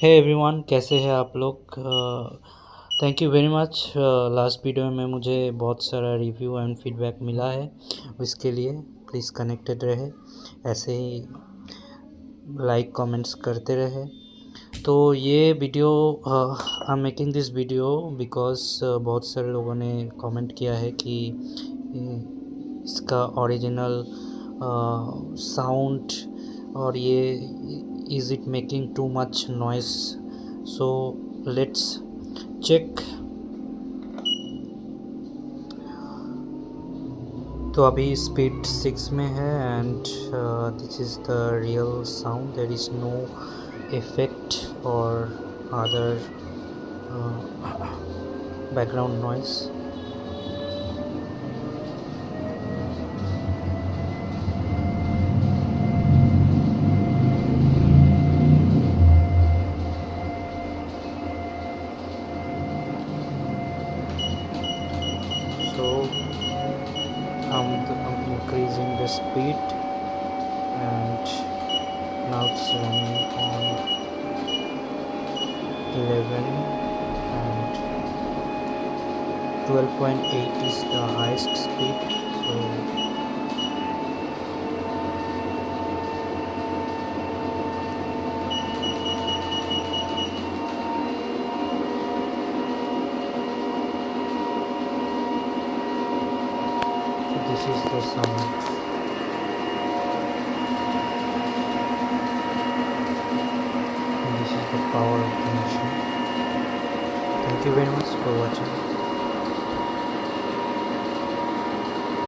Hey everyone, कैसे हैं आप लोग। Thank you very much. Last video में मुझे बहुत सारा रिव्यू एंड फीडबैक मिला है, इसके लिए प्लीज़ कनेक्टेड रहे, ऐसे ही लाइक कमेंट्स करते रहे। तो ये video I am making this video because बहुत सारे लोगों ने कमेंट किया है कि इसका ओरिजिनल साउंड और ये is it making too much noise, so let's check। तो अभी स्पीड 6 में है and this is the real sound, there is no effect और other background noise. So I'm increasing the speed and now it's running on 11 and 12.8 is the highest speed. So this is the sound. And this is the power of the machine. Thank you very much for watching.